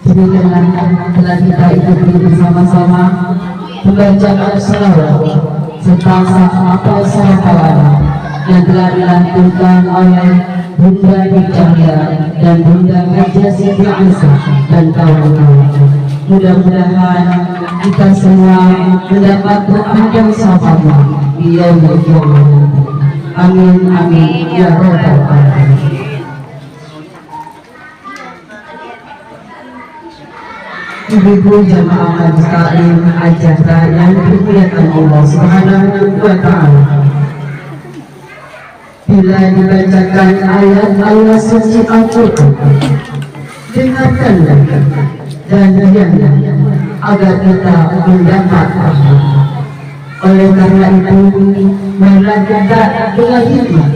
Demikianlah telah kita ikuti bersama-sama pembacaan selawat serta apel sahabat yang telah dilantunkan oleh Bunda Dicahya dan Bunda Haja Siti Aisyah dan kawan-kawan. Mudah-mudahan kita semua mendapat berkah dan sahabat di yaumul qiyamah. Amin amin ya rabbal alamin. Ibu-ibu jamaah majelis taklim acara yang dimuliakan Allah Subhanahu wa Ta'ala, bila dibacakan ayat-ayat suci Al-Quran, dengarkanlah dan diamlah agar kita mendapat rahmat. Oleh karena itu, marilah kita dengan hikmah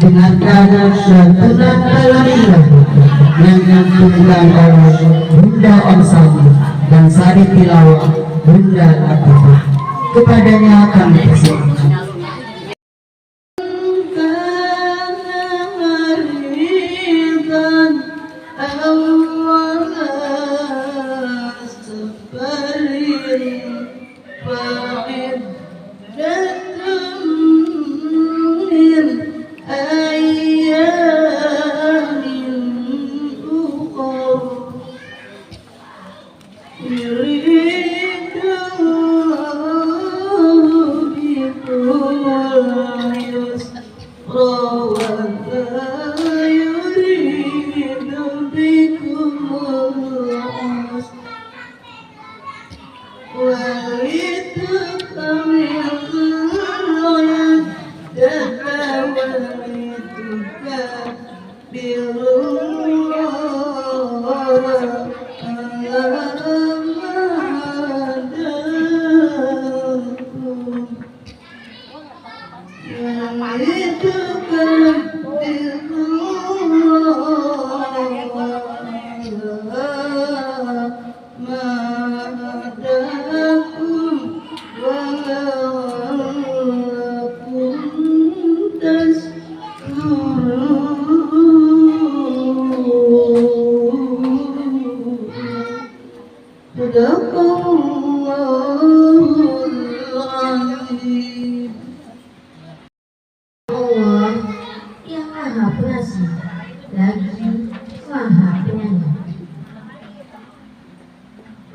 dengarkan santunan Alhamdulillah yang dilantunkan oleh Bunda Omsani dan sari tilawah Bunda Latifah. Kepadanya kami persilakan.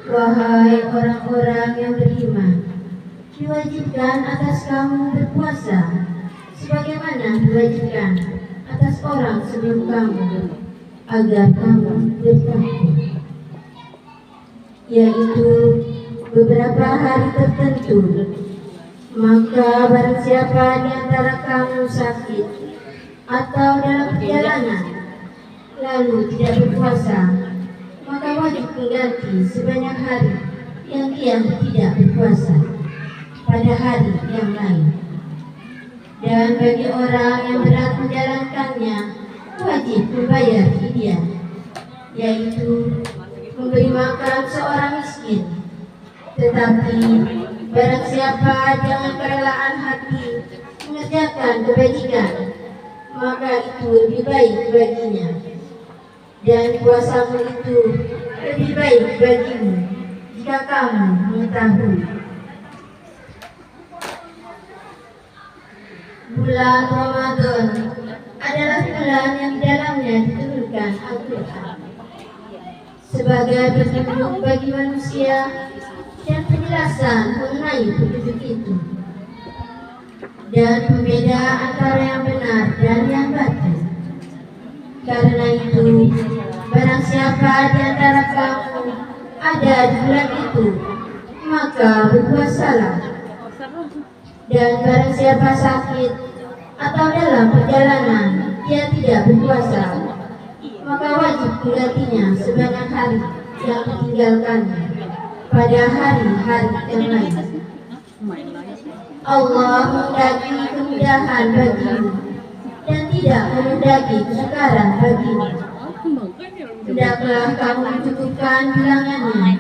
Wahai orang-orang yang beriman, diwajibkan atas kamu berpuasa sebagaimana diwajibkan atas orang sebelum kamu, agar kamu bertakwa, yaitu beberapa hari tertentu. Maka barang siapa di antara kamu sakit atau dalam perjalanan lalu tidak berpuasa, maka wajib mengganti sebanyak hari yang dia tidak berpuasa pada hari yang lain. Dan bagi orang yang berat menjalankannya, wajib membayar fidyah, yaitu memberi makan seorang miskin. Tetapi barang siapa dengan kerelaan hati mengerjakan kebajikan, maka itu lebih baik baginya. Dan puasamu itu lebih baik bagimu jika kamu mengetahui. Bulan Ramadan adalah bulan yang di dalamnya diturunkan Al-Quran sebagai petunjuk bagi manusia dan penjelasan mengenai petunjuk itu, dan pembeda antara yang benar dan yang batil. Karena itu, barang siapa di antara kamu ada di bulan itu, maka berpuasalah. Dan barang siapa sakit atau dalam perjalanan dia tidak berpuasa, maka wajib menggantinya sebanyak hari yang ditinggalkannya pada hari-hari yang lain. Allah menghendaki kemudahan bagimu dan tidak menghendaki kesukaran bagimu. Hendaklah kamu mencukupkan bilangannya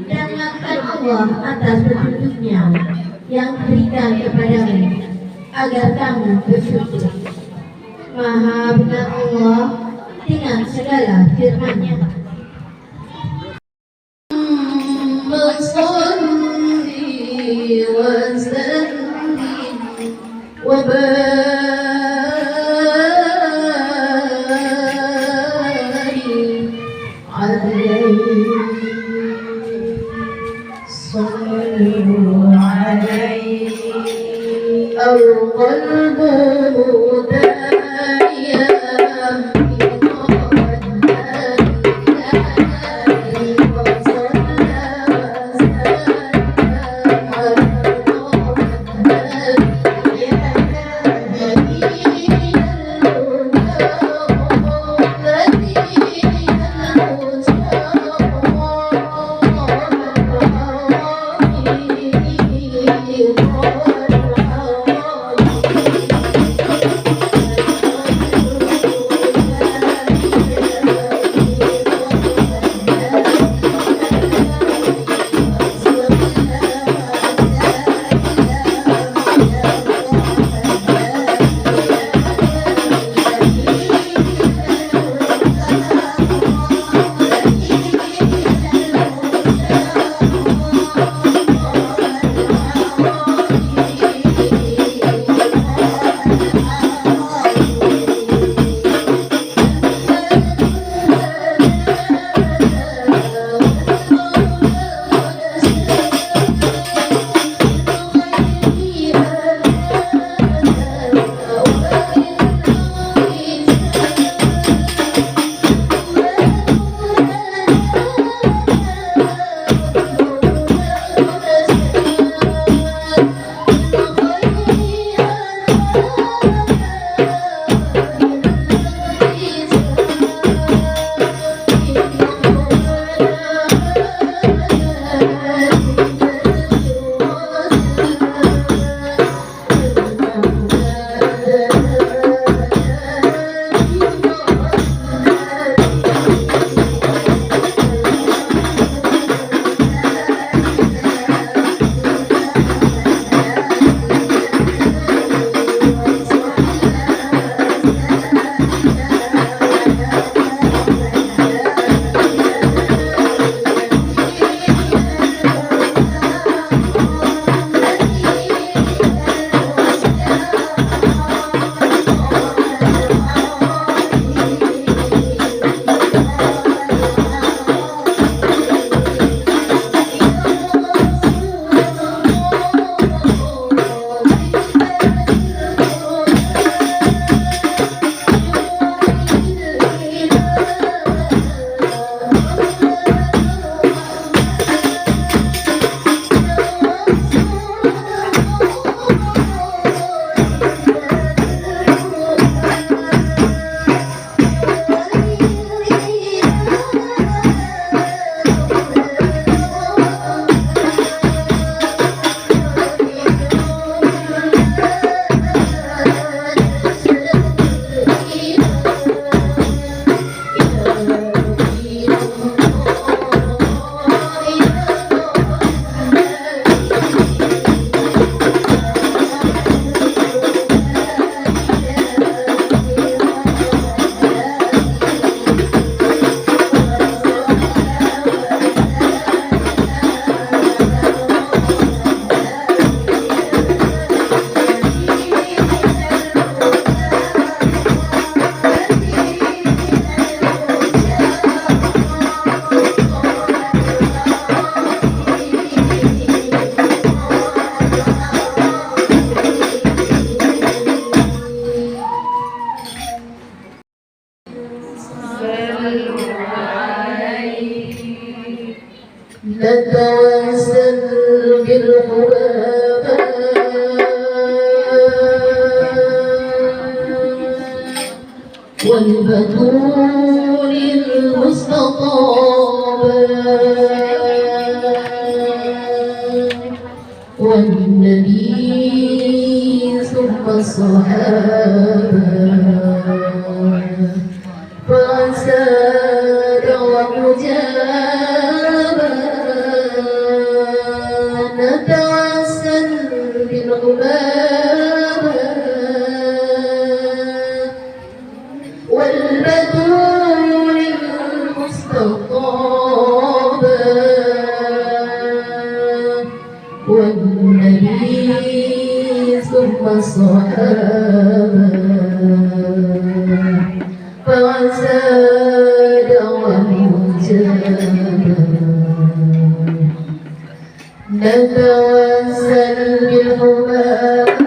dan mengakukan Allah atas petunjuknya yang diberikan kepadamu, agar kamu bersyukur. Maha benar Allah dengan segala firman-Nya. عليه صلوا عليه القلب مدايا نتوسل بالقرآن والبتول المستطاب والنبي ثم الصحابة فساد ومجابا نتوسل بالعبابة والبتول المستطابة والنبي ثم الصحابة فساد ومجابا نتوسل بالهباء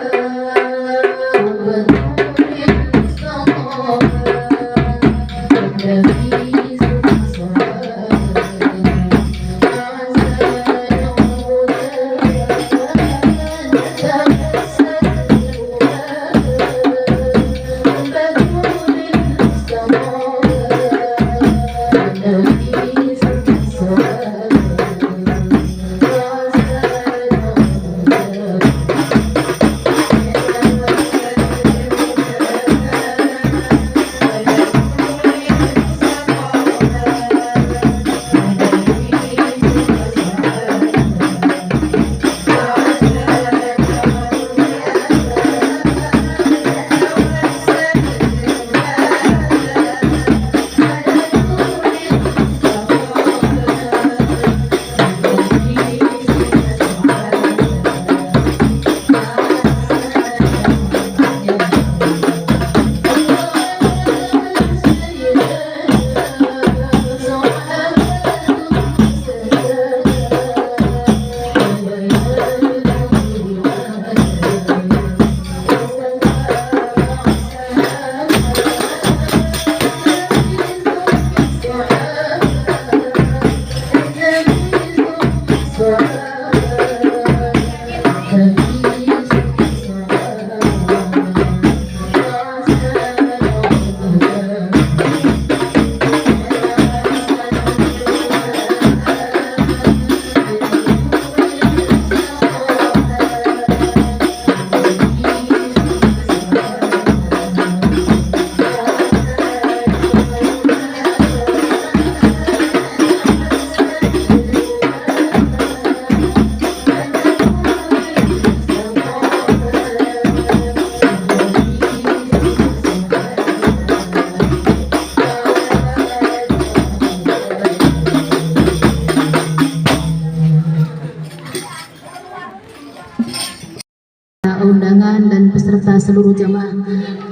undangan dan peserta seluruh jamaah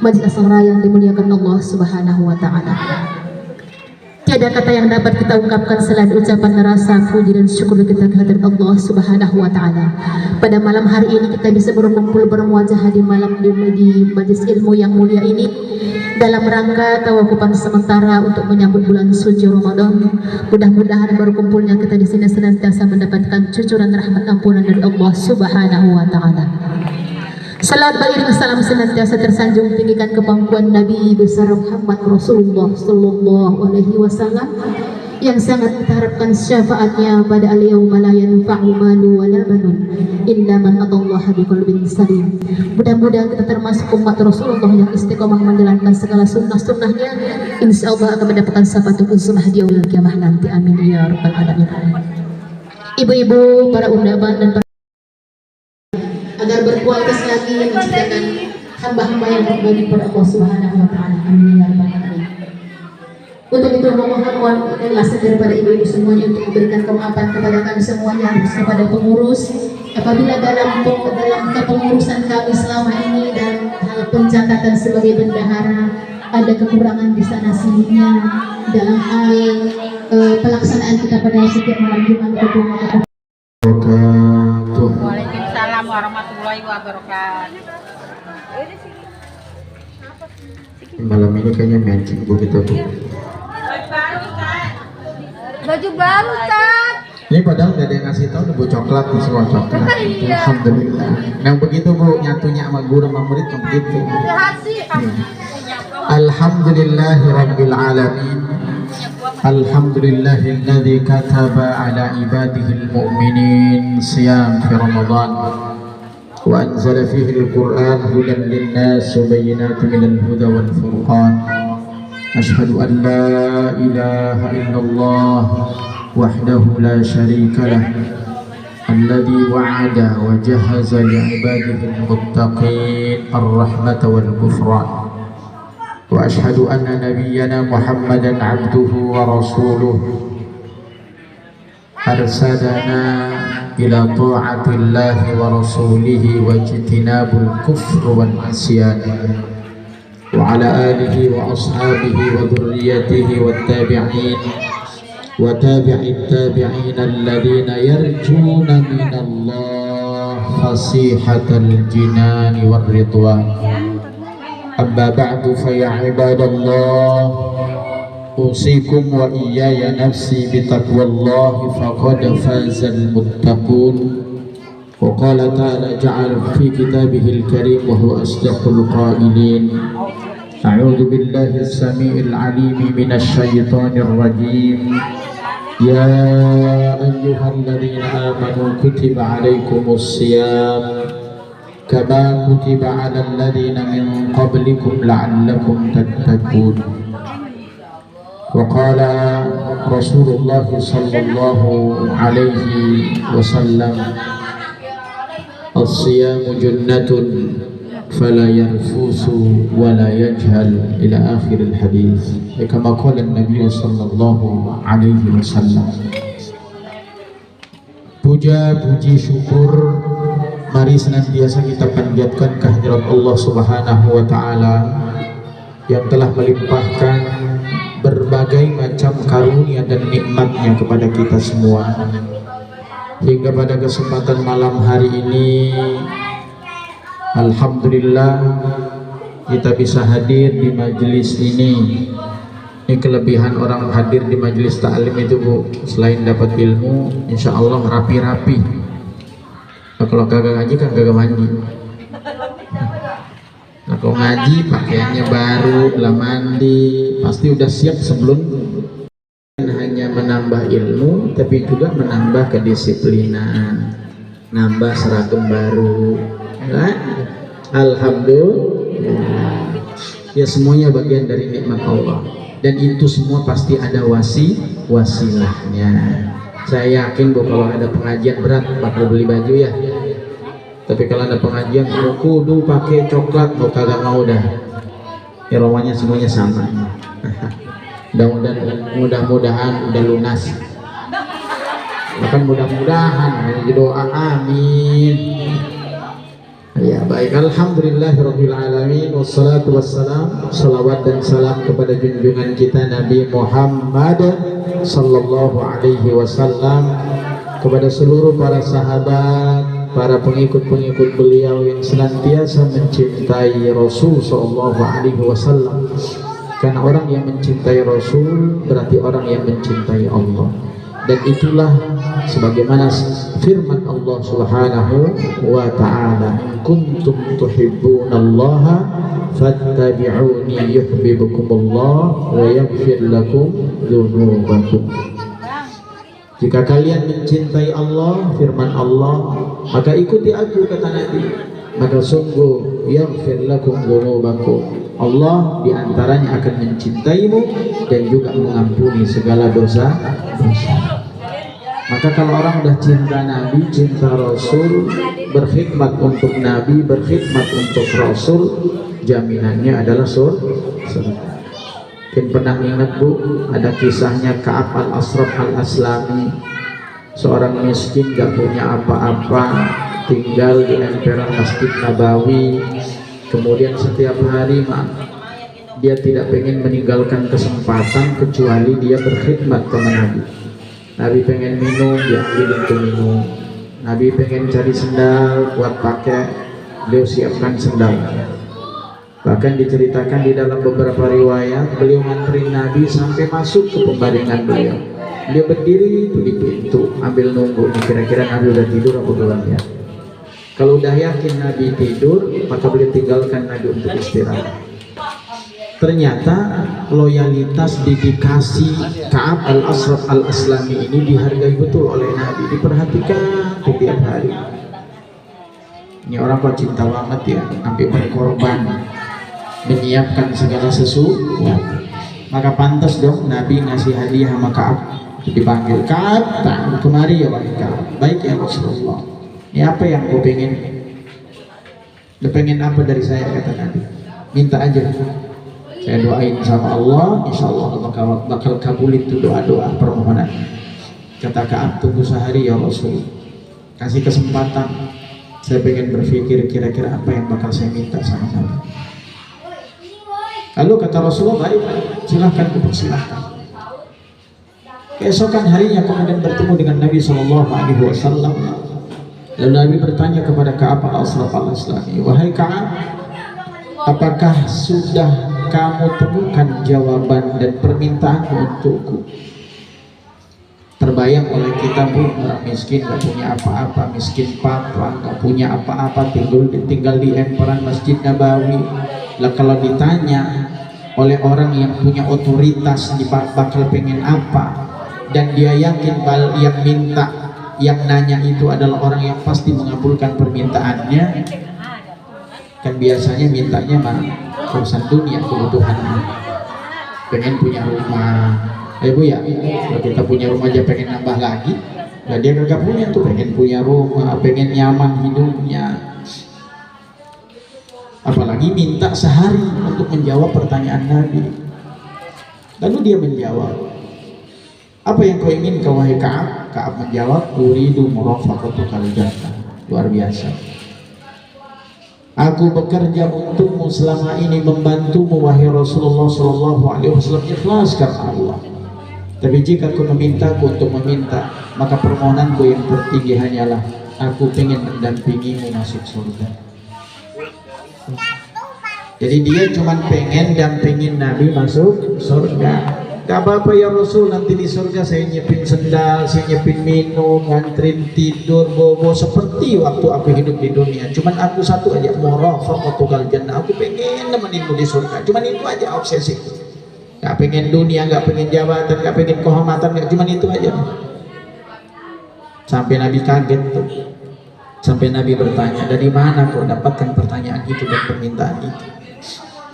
Majelis Asyura yang dimuliakan Allah Subhanahu wa taala. Tiada kata yang dapat kita ungkapkan selain ucapan rasa puji dan syukur kita kehadirat Allah Subhanahu wa taala. Pada malam hari ini kita bisa berkumpul bermuajah di majelis ilmu yang mulia ini dalam rangka tawakupan sementara untuk menyambut bulan suci Ramadan. Mudah-mudahan berkumpulnya kita di sini senantiasa mendapatkan cucuran rahmat ampunan dari Allah Subhanahu wa taala. Salat beriring salam senantiasa tersanjung tinggikan ke pangkuan Nabi besar Muhammad Rasulullah Sallallahu Alaihi Wasallam yang sangat kita harapkan syafaatnya pada al-yauma la yanfa'u malu wala banun illa man atallaha biqalbin salim. Mudah-mudahan kita termasuk umat Rasulullah yang istiqomah menjalankan segala sunnah-sunnahnya, insyaallah akan mendapatkan syafaat uzmah di yaumil kiamah nanti. Amin ya rabbal alamin. Ibu-ibu, para undangan dan agar berkualitas lagi menciptakan hamba-hamba yang berbagi kepada Allah Subhanahu wa taala. Amin ya rabbal alamin. Untuk itu mohon penjelasan daripada ibu-ibu semuanya untuk memberikan kemaafan kepada kami semuanya, kepada pengurus apabila dalam kepengurusan kami selama ini dan pencatatan sebagai bendahara ada kekurangan di sana sininya dalam hal pelaksanaan kita pada setiap malam Jumat ataupun Waalaikumsalam warahmatullahi wabarakatuh. Malam ini kayaknya matching bu kita bu. Baju baru Tat. Ini padahal udah ada yang ngasih tahu bu coklat nih, semua coklat. Alhamdulillah. Yang begitu bu nyatunya sama guru sama murid yang begitu. Alhamdulillahirabbil alamin. Alhamdulillahilladzi kataba ala ibadihil mu'minin siyam fi Ramadan wa anzala fihi al-Qur'an hudan lin-nas wa bayyinatin minal huda wal furqan. Ashhadu an la ilaha illallah wahdahu la syarika lah alladzi wa'ada wa jahaza li'ibadihi al-muttaqin ar-rahmata wal ghufran. وأشهد أن نبينا محمدا عبده ورسوله أرسلنا إلى طاعة الله ورسوله واجتناب الكفر والعصيان وعلى آله وأصحابه وذريته والتابعين وتابع التابعين الذين يرجون من الله فصيحة الجنان والرضوان. أما بعد فيا عباد الله، أوصيكم وإياي نفسي بتقوى الله فقد فاز المتقون. وقال تعالى جعل في كتابه الكريم وهو أصدق القائلين: أعوذ بالله السميع العليم من الشيطان الرجيم. يا أيها الذين آمنوا كتب عليكم الصيام كما كتب على الذين من قبلكم لعلكم تتقون. وقال رسول الله صلى الله عليه وسلم: الصيام جنة فلا يرفث ولا يجهل إلى آخر الحديث. كما قال النبي صلى الله عليه وسلم. Puja, puji, syukur mari senantiasa kita panjatkan kehadirat Allah Subhanahu wa Ta'ala yang telah melimpahkan berbagai macam karunia dan nikmatnya kepada kita semua, hingga pada kesempatan malam hari ini alhamdulillah kita bisa hadir di majelis ini. Ini kelebihan orang hadir di majelis taklim itu, Bu, selain dapat ilmu, insya Allah rapi-rapi. Nah, kalau kagak ngaji kan kagak mandi. Nah, kalau ngaji pakaiannya baru, lah mandi, pasti udah siap sebelum. Hanya menambah ilmu, tapi juga menambah kedisiplinan, nambah seragam baru. Nah, alhamdulillah. Ya, semuanya bagian dari nikmat Allah. Dan itu semua pasti ada wasilahnya. Saya yakin, Bu, kalau ada pengajian berat bakal beli baju ya. Tapi kalau ada pengajian kudu pakai coklat, mau kagak mau dah. Ya, romanya semuanya sama. Mudah-mudahan udah lunas. Bahkan mudah-mudahan doa amin. Ya, baik, alhamdulillahirabbil alamin, wassalatu wassalam, salawat dan salam kepada junjungan kita Nabi Muhammad sallallahu alaihi wasallam, kepada seluruh para sahabat, para pengikut-pengikut beliau yang senantiasa mencintai Rasul sallallahu alaihi wasallam. Karena orang yang mencintai Rasul berarti orang yang mencintai Allah. Dan itulah sebagaimana firman Allah Subhanahu wa Ta'ala: kuntum tuhibbunallaha fattabi'uni yuhibbukumullah wa yaghfir lakum dzunubakum. Jika kalian mencintai Allah, firman Allah, maka ikuti aku, kata Nabi, maka sungguh yaghfir lakum dzunubakum, Allah diantaranya akan mencintaimu dan juga mengampuni segala dosa-dosa. Maka kalau orang udah cinta Nabi, cinta Rasul, berkhidmat untuk Nabi, berkhidmat untuk Rasul, jaminannya adalah surga. Mungkin pernah ingat, Bu, ada kisahnya Ka'ab al-Ashraf al-Aslami, seorang miskin gak punya apa-apa, tinggal di emperan Masjid Nabawi. Kemudian setiap hari dia tidak pengen meninggalkan kesempatan kecuali dia berkhidmat kepada Nabi. Nabi pengen minum, dia ambil untuk minum. Nabi pengen cari sendal buat pakai, beliau siapkan sendal. Bahkan diceritakan di dalam beberapa riwayat, beliau nganterin Nabi sampai masuk ke pembaringan beliau. Dia berdiri itu di pintu, ambil nunggu nih, kira-kira Nabi udah tidur apa belum ya. Kalau udah yakin Nabi tidur, maka beliau tinggalkan Nabi untuk istirahat. Ternyata loyalitas, dedikasi Ka'ab al-Ashraf al-Aslami ini dihargai betul oleh Nabi, diperhatikan setiap hari. Ini orang kok cinta banget ya, sampai berkorban, menyiapkan segala sesuatu. Maka pantas dong Nabi ngasih hadiah sama Ka'ab. Dipanggil, Ka'ab, kemari ya Ka'ab. Baik ya Rasulullah, ini apa yang kau pengen? Kau pengen apa dari saya, kata Nabi? Minta aja, saya doain sama Allah, insya Allah bakal kabul itu doa-doa permohonan. Kata Ka'ab, tunggu sehari ya Rasul, kasih kesempatan, saya pengen berpikir kira-kira apa yang bakal saya minta sama Nabi. Lalu kata Rasulullah, baik, silahkan, silahkan. Keesokan harinya kemudian bertemu dengan Nabi Shallallahu Alaihi Wasallam. Lalu Nabi bertanya kepada Ka'ab al-Ashraf al-Aslami, wahai Ka'ab, apakah sudah kamu temukan jawaban dan permintaanmu untukku? Terbayang oleh kita, Bu, orang miskin gak punya apa-apa, miskin papa, gak punya apa-apa, tinggal di emperan Masjid Nabawi. Lah kalau ditanya oleh orang yang punya otoritas, bakal pengen apa, dan dia yakin yang minta, yang nanya itu adalah orang yang pasti mengabulkan permintaannya, kan biasanya mintanya mah urusan dunia, kebutuhannya, pengen punya rumah. Bu ya, kalau kita punya rumah aja pengen nambah lagi, nah dia kagak punya tuh, pengen punya rumah, pengen nyaman hidupnya, apalagi minta sehari untuk menjawab pertanyaan Nabi. Lalu dia menjawab, apa yang kau ingin kau wahai Ka'ab? Ka'ab menjawab, uridu murafaqatukal jannah. Luar biasa, aku bekerja untukmu selama ini, membantumu wahai Rasulullah Shallallahu Alaihi Wasallam, ikhlas karena Allah. Tapi jika aku memintaku untuk meminta, maka permohonanku yang tertinggi hanyalah aku ingin mendampingimu masuk surga. Jadi dia cuma pengen dampingin Nabi masuk surga. Gak apa-apa ya Rasul, nanti di surga saya nyiapin sendal, saya nyiapin minum, ngantrin tidur, bobo seperti waktu aku hidup di dunia. Cuman aku satu aja, murafaqatukal jannah, aku pengen nemeninmu di surga. Cuman itu aja obsesiku. Gak pengen dunia, gak pengen jabatan, gak pengen kehormatan, gak, cuman itu aja. Sampai Nabi kaget tuh. Sampai Nabi bertanya, dari mana kau dapatkan pertanyaan itu dan permintaan itu?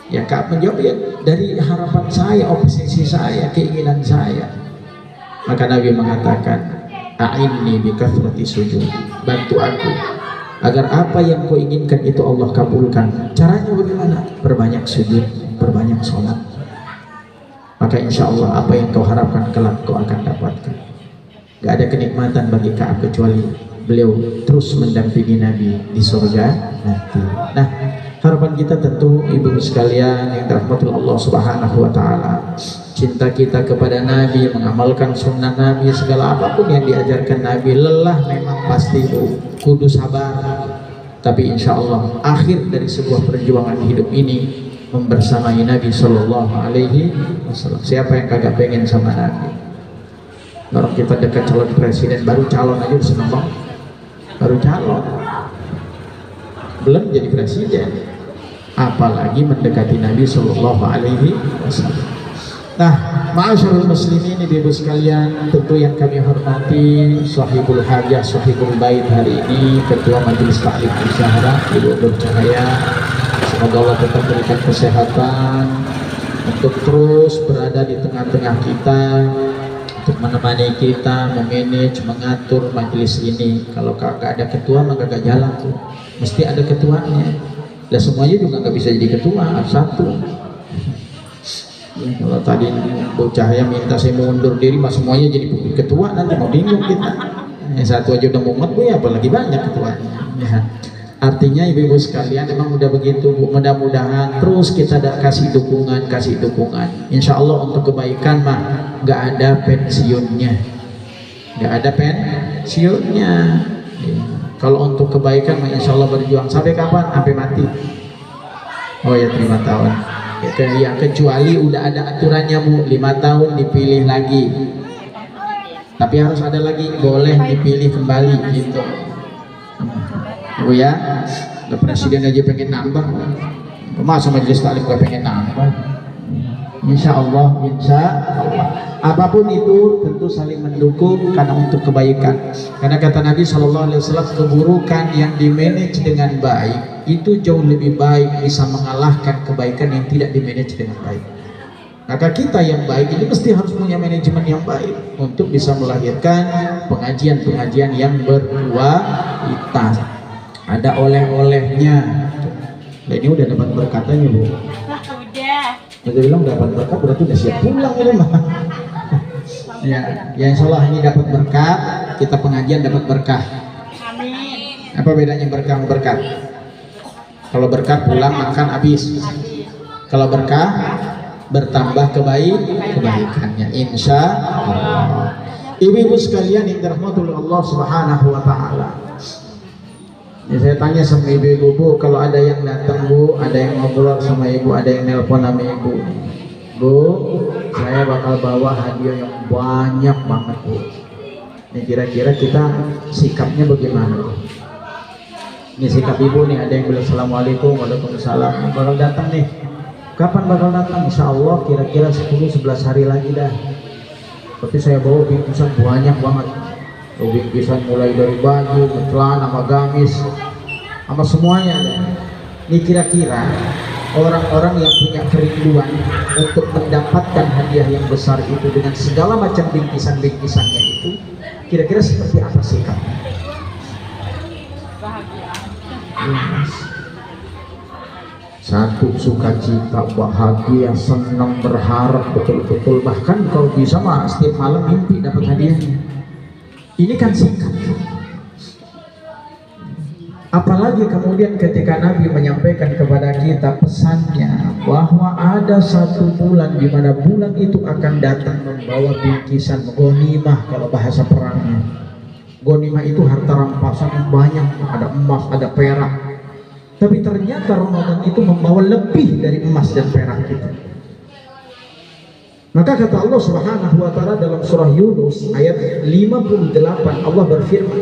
Ya Ka'ab menjawab, ya dari harapan saya, obsesi saya, keinginan saya. Maka Nabi mengatakan, a'inni bi kathrati sujud, bantu aku agar apa yang kau inginkan itu Allah kabulkan. Caranya bagaimana? Perbanyak sujud, perbanyak sholat. Maka insya Allah apa yang kau harapkan kelak kau akan dapatkan. Gak ada kenikmatan bagi Ka'ab kecuali beliau terus mendampingi Nabi di surga nanti. Nah, harapan kita tentu ibu sekalian yang dirahmati Allah Subhanahu wa taala, cinta kita kepada Nabi, mengamalkan sunnah Nabi, segala apapun yang diajarkan Nabi. Lelah memang pasti, kudu sabar, tapi insya Allah akhir dari sebuah perjuangan hidup ini membersamai Nabi Shallallahu Alaihi Wasallam. Siapa yang kagak pengen sama Nabi? Orang kita dekat calon presiden, baru calon aja udah seneng banget, baru calon belum jadi presiden, apalagi mendekati Nabi Shallallahu Alaihi Wasallam. Nah, ma'asyarul muslimin, ibu sekalian, tentu yang kami hormati sahibul hajah, sahibul bait hari ini, ketua majelis taklim musyawarah Ibu Nur Cahaya. Semoga Allah tetap berikan kesehatan untuk terus berada di tengah-tengah kita, untuk menemani kita, memanage, mengatur majelis ini. Kalau gak ada ketua maka gak jalan tuh, mesti ada ketuanya. Dan semuanya juga gak bisa jadi ketua satu. Kalau tadi Bu Cahaya minta saya mundur diri, mas semuanya jadi ketua, nanti mau bingung kita. Satu aja udah mumet, Bu, ya apalagi banyak ketuanya. Ya. Artinya ibu-ibu sekalian memang udah begitu, Bu. Mudah-mudahan terus kita kasih dukungan. Insya Allah untuk kebaikan mah nggak ada pensiunnya, Ya. Kalau untuk kebaikan mah insya Allah berjuang sampai kapan? Sampai mati. Oh ya, 5 tahun. Ya, kecuali udah ada aturannya, Bu, 5 tahun dipilih lagi. Tapi harus ada lagi, boleh dipilih kembali gitu. Bu ya, presiden aja pengen nambah, masa majelis taklim gak pengen nambah? Insya Allah, apapun itu tentu saling mendukung karena untuk kebaikan. Karena kata Nabi Shallallahu Alaihi Wasallam, keburukan yang dimanage dengan baik itu jauh lebih baik, bisa mengalahkan kebaikan yang tidak dimanage dengan baik. Maka kita yang baik ini mesti harus punya manajemen yang baik untuk bisa melahirkan pengajian-pengajian yang berkualitas. Ada oleh-olehnya. Nah, ini udah dapat berkatnya, Bu. Udah bilang dapat berkat, berarti udah siap pulang ini mah. Ya insya Allah ini dapat berkat, kita pengajian dapat berkah. Amin. Apa bedanya berkah sama berkat? Kalau berkat pulang makan habis. Kalau berkah bertambah kebaikannya insya Allah. Ibu-ibu sekalian yang dirahmati oleh Allah Subhanahu wa taala. Ya, saya tanya sama ibu-ibu, Bu, kalau ada yang datang, Bu, ada yang ngobrol sama ibu, ada yang nelpon sama ibu, Bu, saya bakal bawa hadiah yang banyak banget, Bu. Ini kira-kira kita sikapnya bagaimana, Bu? Ini sikap ibu nih, ada yang bilang Assalamualaikum, Waalaikumsalam, bakal datang nih. Kapan bakal datang? Insya Allah kira-kira 10-11 hari lagi dah. Tapi saya bawa bingkisan banyak banget. Bingkisan mulai dari baju, celana, sama gamis, sama semuanya. Ini kira-kira orang-orang yang punya kerinduan untuk mendapatkan hadiah yang besar itu dengan segala macam bingkisan-bingkisannya itu, kira-kira seperti apa sikapnya? Satu, sukacita, bahagia, senang, berharap betul-betul, bahkan kalau bisa mah setiap malam mimpi dapat hadiahnya. Ini kan sikap. Apalagi kemudian ketika Nabi menyampaikan kepada kita pesannya bahwa ada satu bulan di mana bulan itu akan datang membawa bingkisan ghanimah, kalau bahasa perangnya. Ghanimah itu harta rampasan yang banyak, ada emas, ada perak. Tapi ternyata Ramadan itu membawa lebih dari emas dan perak kita. Maka kata Allah Subhanahu wa taala dalam surah Yunus ayat 58, Allah berfirman,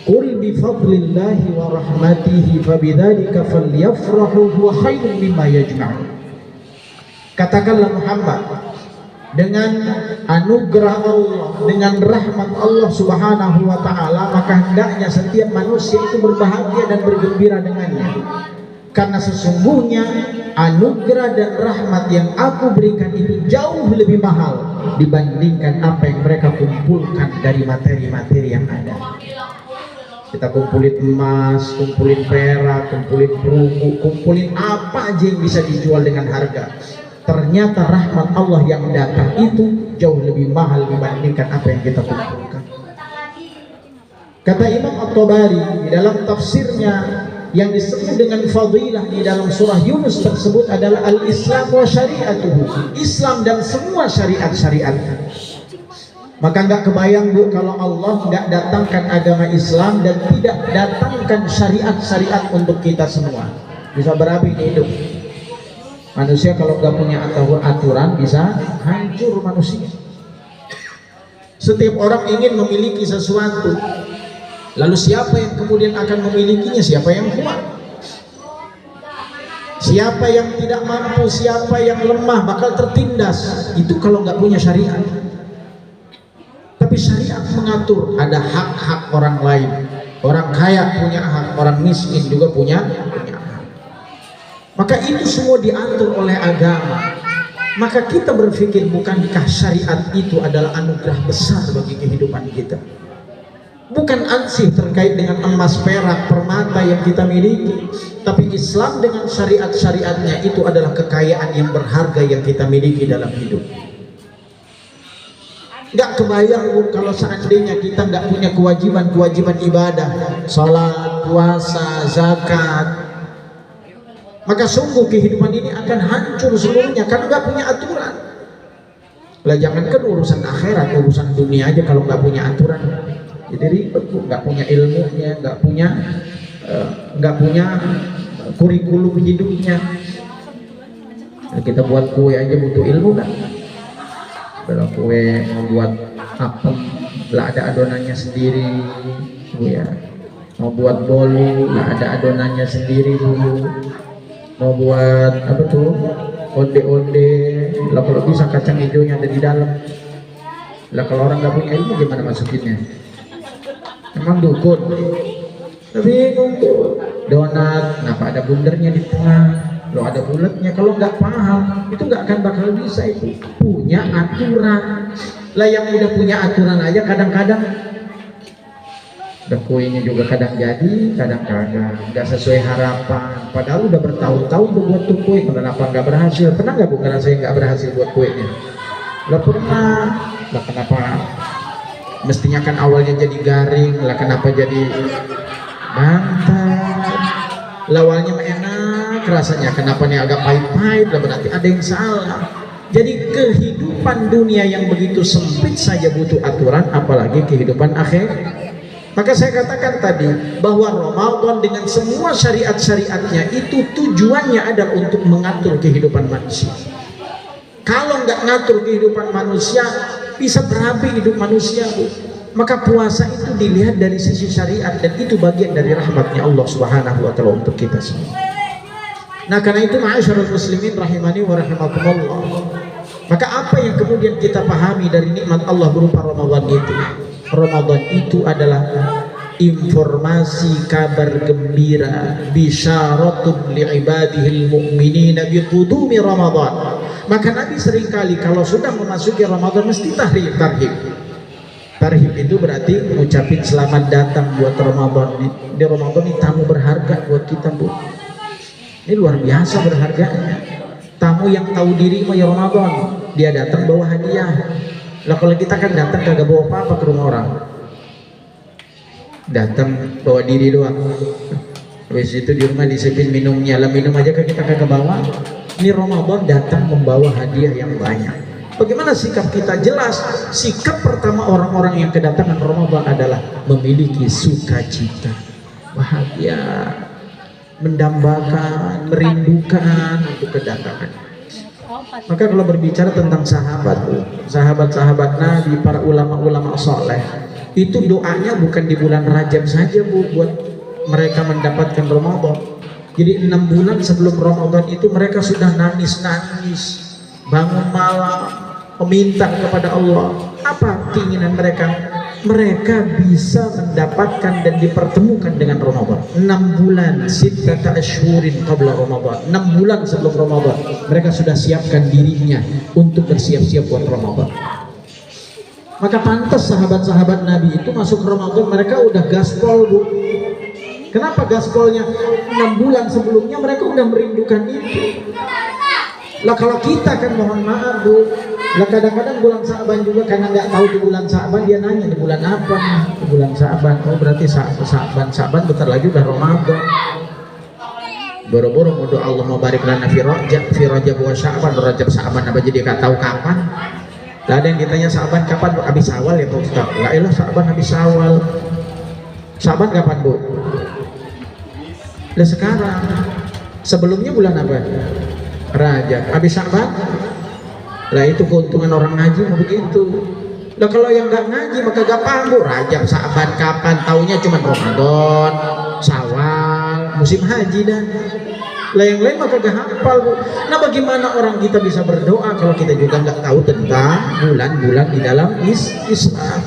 "Qul bi fadlillahi wa rahmatihi fabidzalika falyafrahu huwa khairun mimma yajma'un." Katakanlah Muhammad, dengan anugerah Allah, dengan rahmat Allah Subhanahu wa taala, maka hendaknya setiap manusia itu berbahagia dan bergembira dengannya. Karena sesungguhnya anugerah dan rahmat yang aku berikan itu jauh lebih mahal dibandingkan apa yang mereka kumpulkan dari materi-materi yang ada. Kita kumpulin emas, kumpulin perak, kumpulin perunggu, kumpulin apa aja yang bisa dijual dengan harga. Ternyata rahmat Allah yang datang itu jauh lebih mahal dibandingkan apa yang kita kumpulkan. Kata Imam At-Tabari di dalam tafsirnya, yang disebut dengan fadilah di dalam surah Yunus tersebut adalah al-Islam wa syariatuhu, Islam dan semua syariat-syariatnya. Maka nggak kebayang, Bu, kalau Allah nggak datangkan agama Islam dan tidak datangkan syariat-syariat untuk kita semua. Bisa berapi hidup. Manusia kalau nggak punya aturan bisa hancur manusia. Setiap orang ingin memiliki sesuatu. Lalu siapa yang kemudian akan memilikinya? Siapa yang kuat? Siapa yang tidak mampu? Siapa yang lemah bakal tertindas? Itu kalau nggak punya syariat. Tapi syariat mengatur ada hak-hak orang lain. Orang kaya punya hak, orang miskin juga punya hak. Maka itu semua diatur oleh agama. Maka kita berpikir, bukankah syariat itu adalah anugerah besar bagi kehidupan kita? Bukan ansih terkait dengan emas, perak, permata yang kita miliki, tapi Islam dengan syariat-syariatnya itu adalah kekayaan yang berharga yang kita miliki dalam hidup. Gak kebayang, Bu, kalau seandainya kita nggak punya kewajiban-kewajiban ibadah, salat, puasa, zakat, maka sungguh kehidupan ini akan hancur seluruhnya karena nggak punya aturan. Lah jangankan urusan akhirat, urusan dunia aja kalau nggak punya aturan, jadi ribet, Bu. Nggak punya ilmunya, nggak punya kurikulum hidupnya. Nah, kita buat kue aja butuh ilmu kan? Kalau kue mau buat apem, lah ada adonannya sendiri, Bu, ya. Mau buat bolu, lah ada adonannya sendiri, Bu. Mau buat apa tuh, onde-onde, lah kalau bisa kacang hijaunya ada di dalam. Lah kalau orang nggak punya ilmu gimana masukinnya? Emang dukun? Tapi donat, kenapa ada bundernya di tengah? Lo ada bulatnya. Kalau nggak paham, itu nggak akan bakal bisa. Itu punya aturan. Lah yang udah punya aturan aja kadang-kadang kuenya juga kadang jadi, kadang kagak, nggak sesuai harapan. Padahal udah bertahun-tahun buat tuh kue, kenapa nggak berhasil? Pernah nggak Bu ngerasain nggak berhasil buat kuenya? Nggak pernah. Lah kenapa? Mestinya kan awalnya jadi garing, lah kenapa jadi bantat? Lah awalnya enak rasanya, kenapa nih agak pahit-pahit? Lah berarti ada yang salah. Jadi kehidupan dunia yang begitu sempit saja butuh aturan, apalagi kehidupan akhir. Maka saya katakan tadi bahwa Ramadan dengan semua syariat-syariatnya itu tujuannya adalah untuk mengatur kehidupan manusia. Kalau nggak ngatur kehidupan manusia, bisa berapi hidup manusia, Bu. Maka puasa itu dilihat dari sisi syariat, dan itu bagian dari rahmatnya Allah Subhanahu wa Ta'ala untuk kita semua. Nah, karena itu ma'asyiral muslimin rahimani wa rahimakumullah. Maka apa yang kemudian kita pahami dari nikmat Allah berupa Ramadan itu? Ramadan itu adalah informasi kabar gembira, bisyaratun li'ibadihil mu'minina biqudumi Ramadan. Maka Nabi seringkali kalau sudah memasuki Ramadan mesti tarhib. Tarhib itu berarti mengucapin selamat datang buat Ramadan. Di Ramadan ini tamu berharga buat kita, Bu. Ini luar biasa berharganya. Tamu yang tahu diri mah ya Ramadan, dia datang bawa hadiah. Lah kalau kita kan datang kagak bawa apa-apa ke rumah orang, datang bawa diri doang. Habis itu di rumah disipin minumnya, lah minum aja kan kita kagak bawa. Ini Ramadan datang membawa hadiah yang banyak. Bagaimana sikap kita? Jelas sikap pertama orang-orang yang kedatangan Ramadan adalah memiliki sukacita, bahagia, mendambakan, merindukan untuk kedatangan. Maka kalau berbicara tentang sahabat-sahabat Nabi, para ulama-ulama soleh, itu doanya bukan di bulan Rajab saja, Bu, buat mereka mendapatkan Ramadan. Jadi 6 bulan sebelum Ramadan itu mereka sudah nangis-nangis, bangun malam, meminta kepada Allah. Apa keinginan mereka? Mereka bisa mendapatkan dan dipertemukan dengan Ramadan. 6 bulan, sittata asyhurin qabla Ramadan. 6 bulan sebelum Ramadan, mereka sudah siapkan dirinya untuk bersiap-siap buat Ramadan. Maka pantas sahabat-sahabat Nabi itu masuk Ramadan mereka udah gaspol, Bu. Kenapa gaspolnya? 6 bulan sebelumnya mereka udah merindukan itu. Lah kalau kita kan mohon maaf, Bu. Lah kadang-kadang bulan Sa'ban juga karena nggak tahu di bulan Sa'ban, dia nanya di bulan apa nih? Di bulan Sa'ban. Oh berarti Sa'ban bentar lagi udah Ramadan. Boro-boro mau doa Allah mau barik lana fi Rajab wa Sya'ban. Rajab Sa'ban apa jadi nggak tahu kapan. Lah ada yang ditanya Sa'ban kapan? Habis Syawal ya Pak Ustaz. Lah elah Sa'ban habis Syawal. Sa'ban kapan, Bu? Lah sekarang. Sebelumnya bulan apa? Rajab. Habis Sya'ban? Lah itu keuntungan orang ngaji mau begitu. Lah kalau yang nggak ngaji maka gak paham, Bu. Rajab, Sa'ban kapan? Taunya cuma Ramadan, Syawal, musim haji dan lah yang lain maka gak hafal, Bu. Nah bagaimana orang kita bisa berdoa kalau kita juga nggak tahu tentang bulan-bulan di dalam Islam?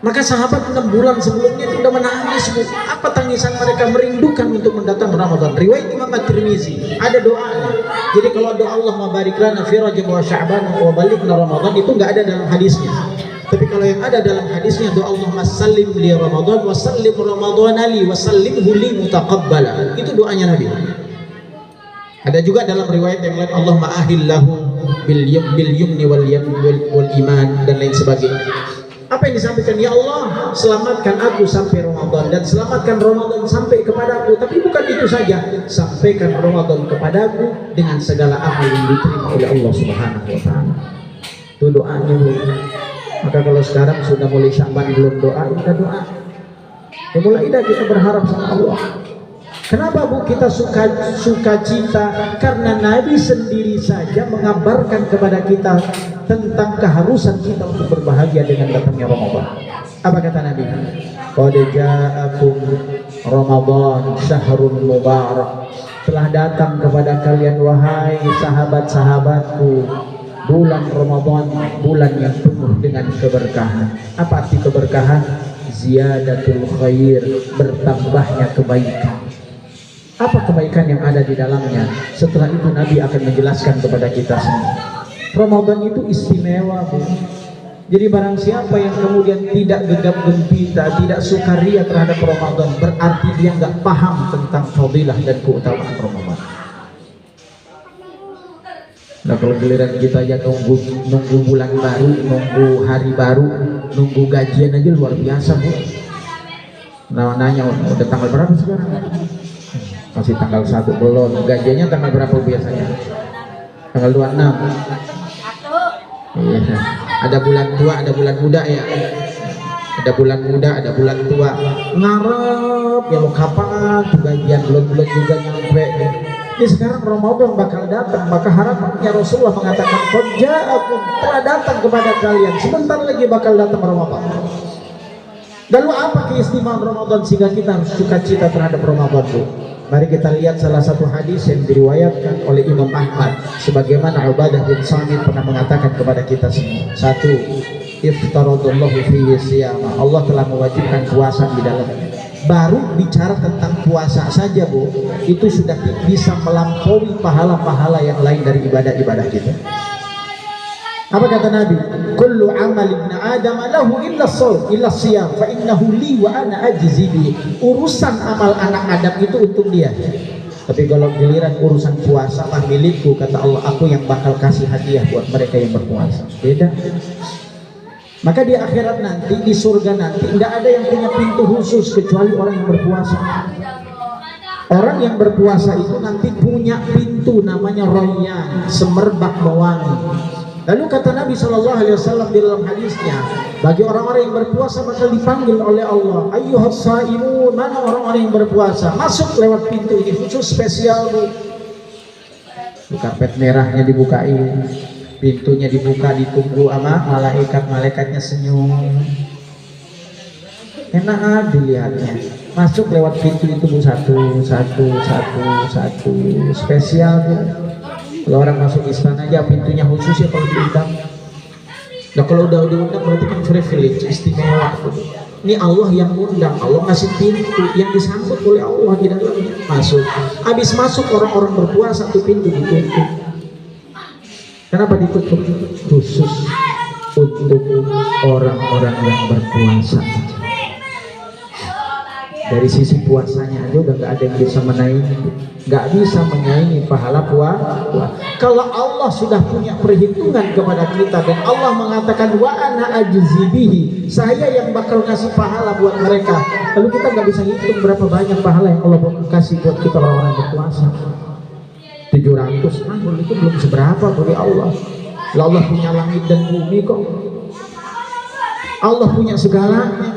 Maka sahabat 6 bulan sebelumnya itu sudah menangis, Bu. Apa tangisan mereka? Merindukan untuk mendatang Ramadan. Riwayat Imam At-Tirmizi ada doanya. Jadi kalau doa Allah mabarik lana fi Rajab wa Sya'ban wa balighna Ramadan itu enggak ada dalam hadisnya. Tapi kalau yang ada dalam hadisnya doa Allahumma sallim li Ramadan wa sallim Ramadan li wa sallimhu li mutaqabbala. Itu doanya Nabi. Ada juga dalam riwayat yang lain Allahumma ahillahu bil yumni wal iman dan lain sebagainya. Apa yang disampaikan? Ya Allah, selamatkan aku sampai Ramadan dan selamatkan Ramadan sampai kepadaku. Tapi bukan itu saja, sampaikan Ramadan kepadaku dengan segala amal yang diterima oleh Allah Subhanahu wa Ta'ala. Itu doanya, Bu. Maka kalau sekarang sudah mulai Sya'ban belum doa, kita doa. Ya mulai dah kita berharap sama Allah. Kenapa, Bu, kita suka cita? Karena Nabi sendiri saja mengabarkan kepada kita tentang keharusan kita untuk berbahagia dengan datangnya Ramadan. Apa kata Nabi? Qad ja'akum Ramadan syahrun mubarak. Telah datang kepada kalian wahai sahabat-sahabatku bulan Ramadan, bulan yang penuh dengan keberkahan. Apa arti keberkahan? Ziyadatul khair, bertambahnya kebaikan. Apa kebaikan yang ada di dalamnya? Setelah itu Nabi akan menjelaskan kepada kita semua. Ramadan itu istimewa, Bu. Jadi barang siapa yang kemudian tidak gegap gempita, tidak sukaria terhadap Ramadan, berarti dia nggak paham tentang fadilah dan keutamaan Ramadan. Nah kalau giliran kita ya nunggu bulan baru, nunggu hari baru, nunggu gajian aja luar biasa, Bu. Nah nanya udah tanggal berapa sekarang? Masih tanggal 1 belum. Gajiannya tanggal berapa biasanya? Tanggal 26. Iya. Ada bulan tua, ada bulan muda ya. Ada bulan muda, ada bulan tua. Ngarep ya mau kapan bagian bulan-bulan juga nyampe. Ini sekarang Ramadan bakal datang, maka harapannya Rasulullah mengatakan aku telah datang kepada kalian, sebentar lagi bakal datang Ramadan. Lalu apa keistimewaan Ramadan sehingga kita harus sukacita terhadap Ramadan itu? Mari kita lihat salah satu hadis yang diriwayatkan oleh Imam Ahmad, sebagaimana Ubadah bin Samit pernah mengatakan kepada kita semua. Satu, iftaradallahu fihi siyama, Allah telah mewajibkan puasa di dalamnya. Baru bicara tentang puasa saja Bu, itu sudah bisa melampaui pahala-pahala yang lain dari ibadah-ibadah kita. Apa kata Nabi? Kullu amal ibn Adam lahu illa shaum illa siyam fa innahu li wa ana ajzi bi. Urusan amal anak Adam itu untuk dia. Tapi kalau giliran urusan puasa mah milikku, kata Allah, aku yang bakal kasih hadiah buat mereka yang berpuasa. Beda. Maka di akhirat nanti, di surga nanti, tidak ada yang punya pintu khusus kecuali orang yang berpuasa. Orang yang berpuasa itu nanti punya pintu namanya Rayyan, semerbak mewangi. Lalu kata Nabi SAW di dalam hadisnya, bagi orang-orang yang berpuasa bakal dipanggil oleh Allah, ayyuhas shaimun, mana orang-orang yang berpuasa, masuk lewat pintu ini khusus spesial Bu. Karpet merahnya dibukain, pintunya dibuka, ditunggu sama malaikat-malaikatnya senyum. Enak dilihatnya. Masuk lewat pintu itu Bu, satu spesial Bu. Kalau orang masuk istana aja pintunya khusus ya kalau diundang. Nah kalau udah diundang berarti kan privilege, istimewa. Ini Allah yang undang, Allah ngasih pintu yang disambut oleh Allah di dalamnya. Masuk. Habis masuk orang-orang berpuasa tuh pintu ditutup. Kenapa ditutup? Khusus untuk orang-orang yang berpuasa. Dari sisi puasanya aja udah nggak ada yang bisa menyaingi, nggak bisa menyaingi pahala puasa. Kalau Allah sudah punya perhitungan kepada kita dan Allah mengatakan wa ana ajzi bihi, saya yang bakal kasih pahala buat mereka, lalu kita nggak bisa hitung berapa banyak pahala yang Allah kasih buat kita orang-orang berpuasa. 700 tahun itu belum seberapa bagi Allah. Allah punya langit dan bumi kok. Allah punya segalanya.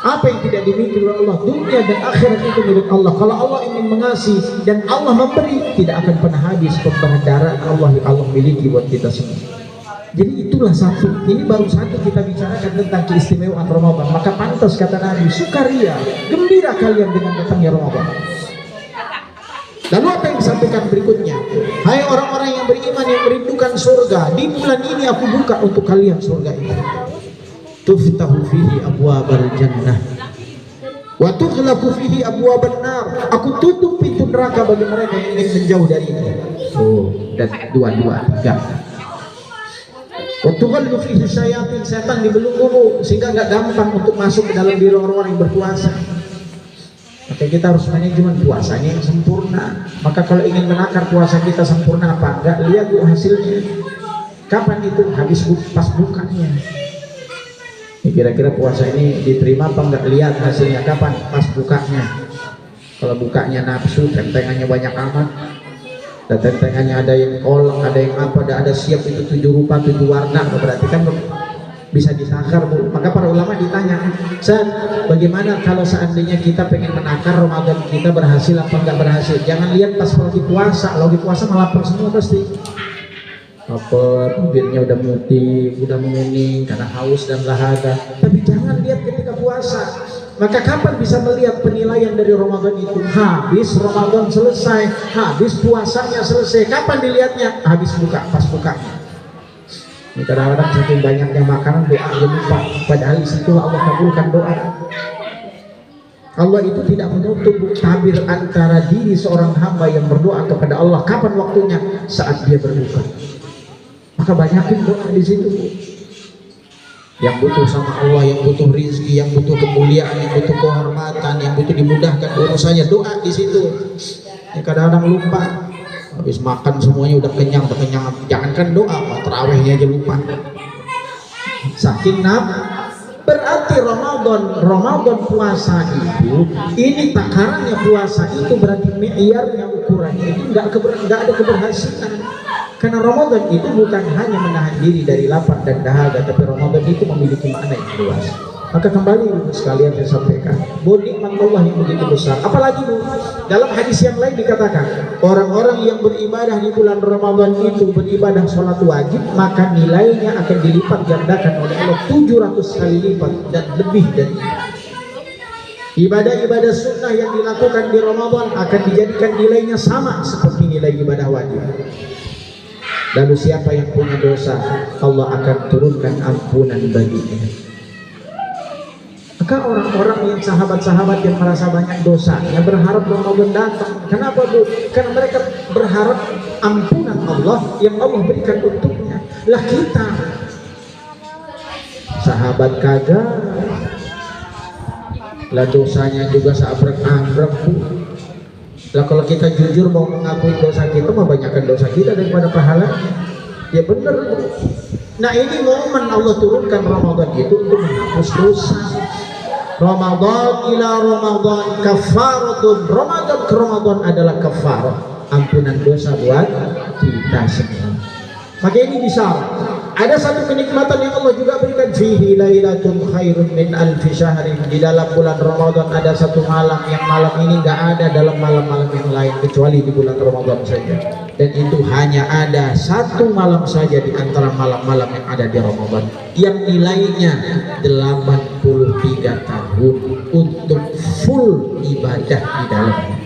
Apa yang tidak dimiliki oleh Allah? Dunia dan akhirat itu milik Allah. Kalau Allah ingin mengasihi dan Allah memberi, tidak akan pernah habis pembenaran Allah miliki buat kita semua. Jadi itulah satu. Ini baru satu kita bicarakan tentang keistimewaan Ramadan. Maka pantas kata Nabi, sukaria, gembira kalian dengan datangnya Ramadan. Lalu apa yang disampaikan berikutnya? Hai orang-orang yang beriman yang merindukan surga, di bulan ini aku buka untuk kalian surga ini. Tuftahu fihi abwabal jannah wa tughlaqu fihi abwaban nar. Aku tutup pintu neraka bagi mereka yang ingin menjauh dari ini. Dan tiga. Wa tughallu fihi syayatin, setan dibelenggu sehingga nggak gampang untuk masuk ke dalam diri orang-orang yang berpuasa. Maka kita harus manajemen puasanya yang sempurna. Maka kalau ingin menakar puasa kita sempurna apa enggak, lihat tuh hasilnya. Kapan itu? Habis pas bukanya. Kira-kira puasa ini diterima apa enggak, lihat hasilnya kapan? Pas bukanya. Kalau bukanya nafsu, tentengannya banyak amat, dan tentengannya ada yang kolak, ada yang apa, ada siap itu 7 rupa 7 warna, berarti kan bisa disakar Bu. Maka para ulama ditanya, Ustaz, bagaimana kalau seandainya kita pengen menakar Ramadan kita berhasil apa enggak berhasil? Jangan lihat pas lagi puasa malah lapar semua pasti. Lapar, bibirnya udah mutih, udah menguning karena haus dan dahaga. Tapi jangan lihat ketika puasa. Maka kapan bisa melihat penilaian dari Ramadan itu? Habis Ramadan selesai, habis puasanya selesai. Kapan dilihatnya? Habis buka, pas bukanya. Ini kadang-kadang saking banyaknya makanan doa aja lupa. Padahal disitulah Allah kabulkan doa. Allah itu tidak menutup tabir antara diri seorang hamba yang berdoa kepada Allah. Kapan waktunya? Saat dia berbuka. Maka banyakin doa di situ. Yang butuh sama Allah, yang butuh rizki, yang butuh kemuliaan, yang butuh kehormatan, yang butuh dimudahkan urusannya, doa di situ. Ya, kadang-kadang lupa. Habis makan semuanya udah kenyang. Jangankan doa, terawihnya aja lupa. Saking berarti Ramadan puasa itu, ini takarannya puasa itu berarti me'yarnya, ukurannya itu nggak ada keberhasilan. Karena Ramadan itu bukan hanya menahan diri dari lapar dan dahaga, tapi Ramadan itu memiliki makna yang luas. Maka kembali ibu sekalian saya sampaikan, bahwa nikmat Allah yang begitu besar. Apalagi Bu, dalam hadis yang lain dikatakan, orang-orang yang beribadah di bulan Ramadan itu beribadah sholat wajib, maka nilainya akan dilipat gandakan oleh Allah 700 kali lipat dan lebih dari itu. Ibadah-ibadah sunnah yang dilakukan di Ramadan akan dijadikan nilainya sama seperti nilai ibadah wajib. Lalu siapa yang punya dosa, Allah akan turunkan ampunan baginya. Maka orang-orang yang sahabat-sahabat yang merasa banyak dosa, yang berharap Ramadan datang. Kenapa Bu? Karena mereka berharap ampunan Allah yang Allah berikan untuknya. Lah kita, sahabat kagak, lah dosanya juga seabrek-abrek Bu. Lah kalau kita jujur mau mengakui dosa kita, mah banyakkan dosa kita daripada pahala. Ya benar Bu. Nah ini momen Allah turunkan Ramadan itu untuk menghapus dosa. Ramadan ila Ramadan kafaratun. Ramadan ke Ramadan adalah kafarah, ampunan dosa buat kita semua. Maka ini bisa. Ada satu kenikmatan yang Allah juga berikan, fihi lailatun khairun min alfi syahrin. Di dalam bulan Ramadan ada satu malam yang malam ini nggak ada dalam malam-malam yang lain kecuali di bulan Ramadan saja. Dan itu hanya ada satu malam saja di antara malam-malam yang ada di Ramadan, yang nilainya 83 tahun untuk full ibadah di dalamnya.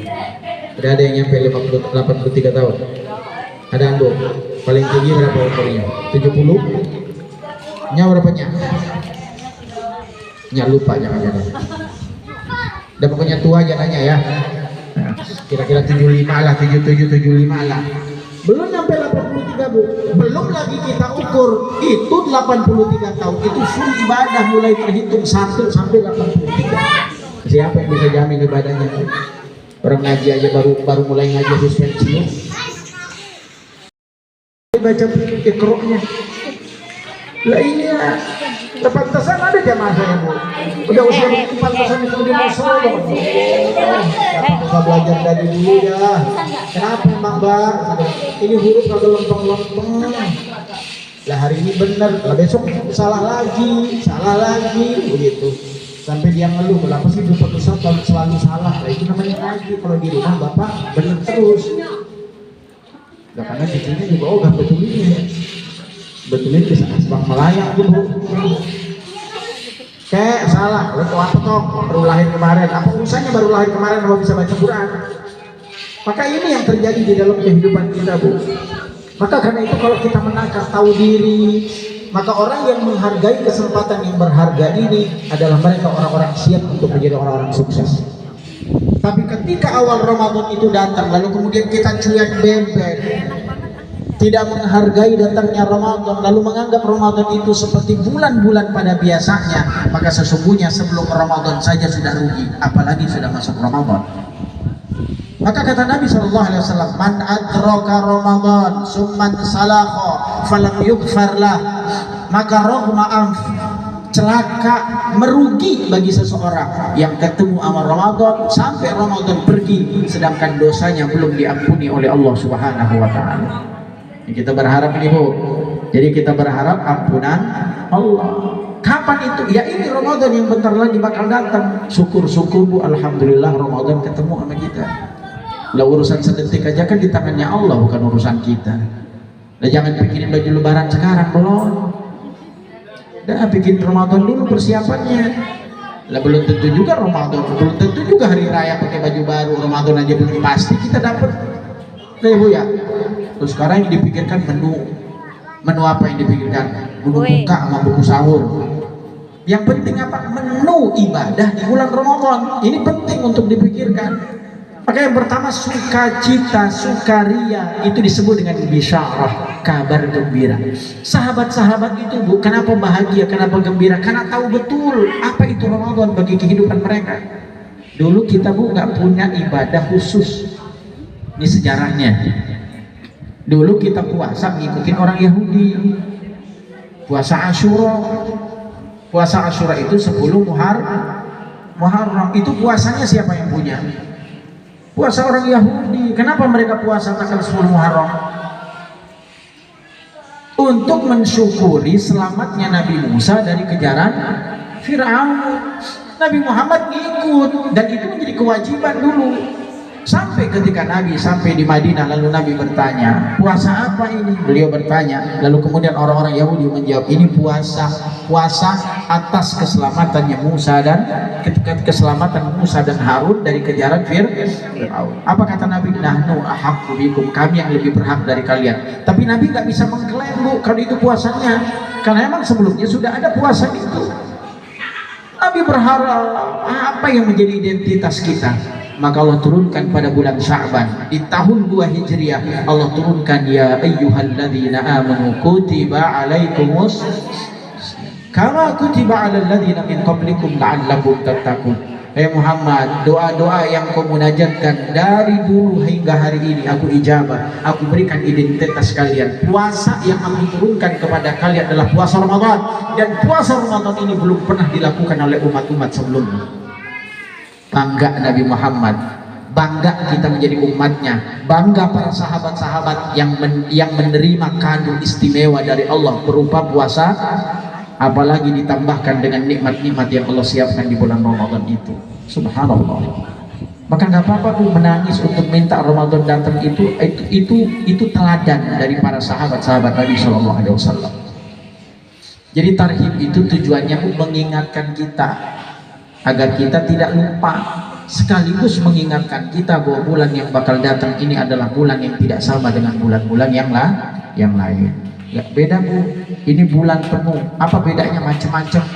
Ada yang nyampe 83 tahun? Ada ando? Paling tinggi berapa umurnya? 70? Nya berapanya? Nya lupa jangan-jangan. Udah pokoknya tua aja nanya ya. Kira-kira 75 lah, 77, 75 lah. Belum nyampe 83 Bu. Belum lagi kita ukur itu 83 tahun itu full ibadah mulai terhitung 1 sampai 83. Siapa yang bisa jamin ibadahnya? Orang ngaji aja baru mulai ngaji harus pensiun. Baca ikroknya. Lah iya, pantasan ada jamaah saya Bu. Udah usia begitu pantasan itu di musola. Kita belajar dari dulu ya. Kenapa Bang Bar? Ini huruf kagak lempeng-lempeng. Lah hari ini bener, lah besok salah lagi begitu. Sampai dia ngeluh, kenapa sih Bapak Ustaz selalu salah? Lah itu namanya ngaji. Kalau di rumah Bapak bener terus. Nah, karena cucunya juga oh gak betulin bisa sebab melayang dulu. Kayak salah, lo tuh apa toh baru lahir kemarin, apa urusannya baru lahir kemarin kalau bisa baca Quran? Maka ini yang terjadi di dalam kehidupan kita Bu. Maka karena itu kalau kita menakar tahu diri, maka orang yang menghargai kesempatan yang berharga ini adalah mereka orang-orang siap untuk menjadi orang-orang sukses. Tapi ketika awal Ramadan itu datang, lalu kemudian kita cuek bebek, tidak menghargai datangnya Ramadan, lalu menganggap Ramadan itu seperti bulan-bulan pada biasanya, maka sesungguhnya sebelum Ramadan saja sudah rugi, apalagi sudah masuk Ramadan. Maka kata Nabi SAW, man adraka Ramadan summan salakha falam yughfarlah, maka rohma anf, celaka, merugi bagi seseorang yang ketemu sama Ramadan sampai Ramadan pergi sedangkan dosanya belum diampuni oleh Allah Subhanahu wa taala. Kita berharap ini Bu. Jadi kita berharap ampunan Allah. Kapan itu? Ya ini Ramadan yang bentar lagi bakal datang. Syukur-syukur Bu, alhamdulillah Ramadan ketemu sama kita. Lah urusan sedetik aja kan di tangannya Allah, bukan urusan kita. Lah jangan pikirin baju lebaran sekarang belum. Dah bikin Ramadan dulu persiapannya. Lah belum tentu juga Ramadan, belum tentu juga hari raya pakai baju baru. Ramadan aja belum pasti kita dapat. Nah Bu ya. Terus sekarang yang dipikirkan menu apa yang dipikirkan? Menu buka sama buku sahur. Yang penting apa? Menu ibadah di bulan Ramadan. Ini penting untuk dipikirkan. Maka yang pertama sukacita, sukaria itu disebut dengan bisyarah, kabar gembira. Sahabat-sahabat itu Bu, kenapa bahagia, kenapa gembira? Karena tahu betul apa itu Ramadan bagi kehidupan mereka. Dulu kita Bu nggak punya ibadah khusus. Ini sejarahnya. Dulu kita puasa ngikutin orang Yahudi. Puasa Asyura. Puasa Asyura itu 10 Muharram. Itu puasanya siapa yang punya? Puasa orang Yahudi. Kenapa mereka puasa tanggal 10 Muharram? untuk mensyukuri selamatnya Nabi Musa dari kejaran Fir'aun. Nabi Muhammad ngikut, dan itu menjadi kewajiban dulu. Sampai ketika Nabi sampai di Madinah, lalu Nabi bertanya, puasa apa ini? Beliau bertanya, lalu kemudian orang-orang Yahudi menjawab, ini puasa atas keselamatannya Musa dan keselamatan Musa dan Harun dari kejaran Fir'aun. Apa kata Nabi? Nahnu ahaqqu bikum, kami yang lebih berhak dari kalian. Tapi Nabi nggak bisa mengklaim, Bu, kalau itu puasanya, karena emang sebelumnya sudah ada puasa itu. Nabi berharap apa yang menjadi identitas kita. Maka Allah turunkan pada bulan Sya'ban di tahun 2 Hijriah, Allah turunkan, ya ayyuhalladzina amanu kutiba alaikumus kama kutiba alal ladzina min qablikum la'allakum tattaqun. Hai Muhammad, doa-doa yang kau munajatkan dari dulu hingga hari ini aku ijabah, aku berikan identitas kalian. Puasa yang aku turunkan kepada kalian adalah puasa Ramadan, dan puasa Ramadan ini belum pernah dilakukan oleh umat-umat sebelumnya. Bangga Nabi Muhammad, bangga kita menjadi umatnya, bangga para sahabat-sahabat yang menerima kado istimewa dari Allah berupa puasa, apalagi ditambahkan dengan nikmat-nikmat yang Allah siapkan di bulan Ramadan itu. Subhanallah. Maka nggak apa-apa Bu menangis untuk minta Ramadan datang, itu teladan dari para sahabat-sahabat Nabi Shallallahu Alaihi Wasallam. Jadi tarhib itu tujuannya Bu mengingatkan kita agar kita tidak lupa, sekaligus mengingatkan kita bahwa bulan yang bakal datang ini adalah bulan yang tidak sama dengan bulan-bulan yang lain. Ya, beda Bu, ini bulan penuh. Apa bedanya? Macam-macam.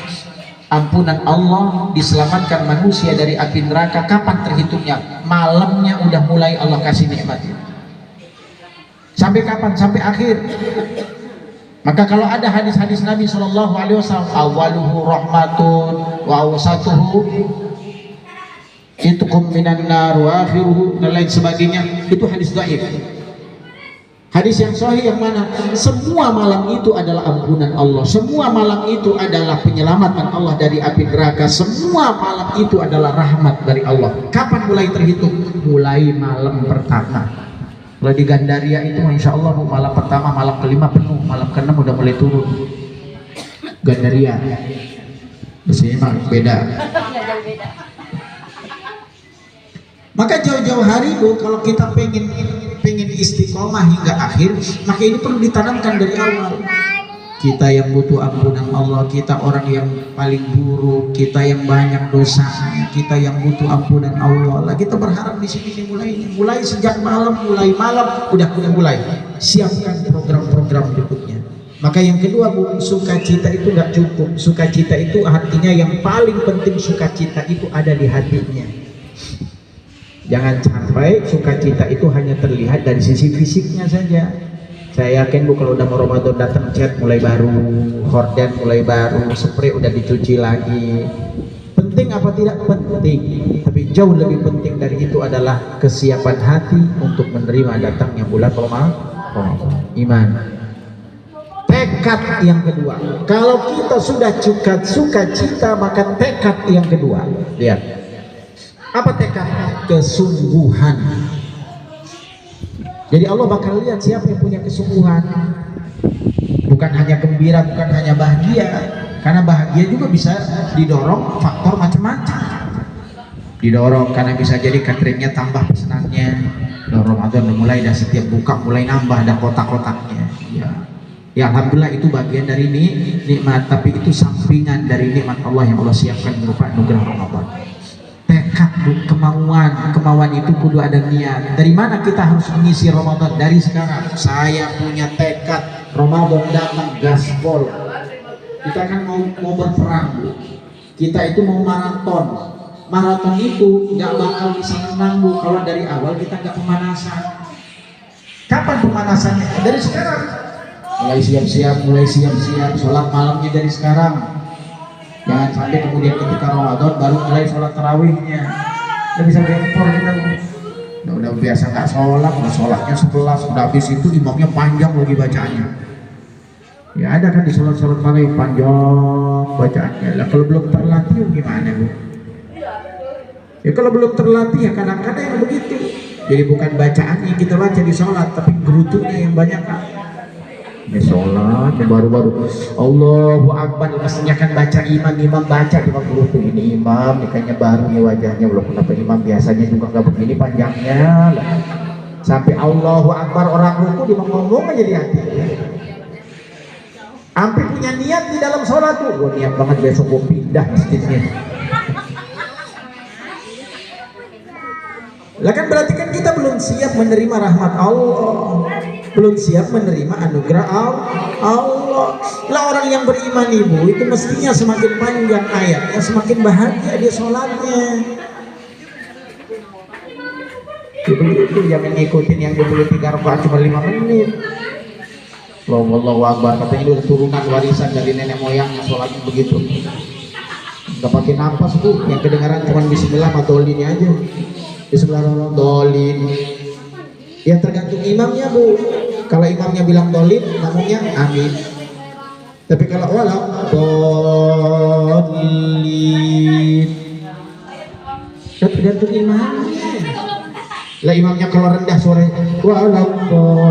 Ampunan Allah, diselamatkan manusia dari api neraka. Kapan terhitungnya? Malamnya udah mulai Allah kasih nikmat. Sampai kapan? Sampai akhir. Maka kalau ada hadis-hadis Nabi Shallallahu Alaihi Wasallam, awaluhu rahmatun wa awsatuhu itukum minan nar wa akhiruhu dan lain sebagainya, itu hadis dhaif. Hadis yang sahih yang mana? Semua malam itu adalah ampunan Allah, semua malam itu adalah penyelamatan Allah dari api neraka, semua malam itu adalah rahmat dari Allah. Kapan mulai terhitung? Mulai malam pertama. Kalau di Gandaria itu insya Allah Bu, malam pertama, malam kelima penuh, malam keenam udah mulai turun. Gandaria biasanya memang beda. Maka jauh-jauh hari Bu, kalau kita pengen istiqomah hingga akhir, maka ini perlu ditanamkan dari awal. Kita yang butuh ampunan Allah, kita orang yang paling buruk, kita yang banyak dosa, kita yang butuh ampunan Allah. Kita berharap di sini mulai sejak malam, udah mulai siapkan program-program berikutnya. Maka yang kedua Bu, sukacita itu nggak cukup. Sukacita itu artinya yang paling penting, sukacita itu ada di hatinya. Jangan sampai sukacita itu hanya terlihat dari sisi fisiknya saja. Saya yakin Bu, kalau udah mau Ramadan datang, cat mulai baru, horden mulai baru, spray udah dicuci lagi. Penting apa tidak? Penting. Tapi jauh lebih penting dari itu adalah kesiapan hati untuk menerima datangnya bulan Ramadan. Iman. Tekad yang kedua. Kalau kita sudah sukacita, maka tekad yang kedua. Lihat. Apa tekad? Kesungguhan. Jadi Allah bakal lihat siapa yang punya kesungguhan. Bukan hanya gembira, bukan hanya bahagia. Karena bahagia juga bisa didorong faktor macam-macam. Didorong karena bisa jadi cateringnya tambah pesanannya. Ramadan mulai, dan setiap buka mulai nambah, ada kotak-kotaknya. Ya alhamdulillah, itu bagian dari nikmat. Tapi itu sampingan dari nikmat Allah yang Allah siapkan berupa anugerah Ramadan. Tekad, kemauan itu kudu ada niat. Dari mana kita harus mengisi Ramadan? Dari sekarang. Saya punya tekad, Ramadan datang gaspol. Kita kan mau berperang, Bu. Kita itu mau maraton. Maraton itu nggak bakal bisa menang Bu kalau dari awal kita nggak pemanasan. Kapan pemanasannya? Dari sekarang. Mulai siap-siap, sholat malamnya dari sekarang. Jangan sampai kemudian ketika Ramadan baru mulai sholat tarawihnya. Udah bisa gempor kita. Udah biasa nggak sholat, udah sholatnya 11, udah habis itu imamnya panjang lagi bacaannya. Ya ada kan di sholat-sholat tarawih panjang bacaannya. Lah kalau belum terlatih gimana Bu? Ya kalau belum terlatih ya kadang-kadang yang begitu. Jadi bukan bacaan yang kita baca di sholat, tapi gerutunya yang banyak kan. Ini sholat yang baru-baru Allahu Akbar, mestinya kan baca imam baca di dulu tuh, ini imam, ini kayaknya baru nih wajahnya, belum kenapa imam biasanya juga nggak begini panjangnya sampai Allahu Akbar orang ruku dia ngomong aja di hati, sampai punya niat di dalam sholat tuh, gue niat banget besok gue pindah masjidnya. Lah kan berarti kan kita belum siap menerima rahmat Allah, belum siap menerima anugerah Allah. Lah orang yang beriman ibu itu mestinya semakin panjang ayatnya semakin bahagia dia sholatnya. Itu yang mengikutin yang dulu 3 rakaat cuma 5 menit. Allahu Akbar, katanya itu turunan warisan dari nenek moyangnya sholatnya begitu. Gak pakai nafas tuh, yang kedengaran cuma bismillah atau ini aja. Bismillahirrahmanirrahim. Ya tergantung imamnya bu. Kalau imamnya bilang dolin, namanya amin. Tapi kalau walau dolin, ya tergantung imamnya. Lah imamnya kalau rendah sore walau dolin,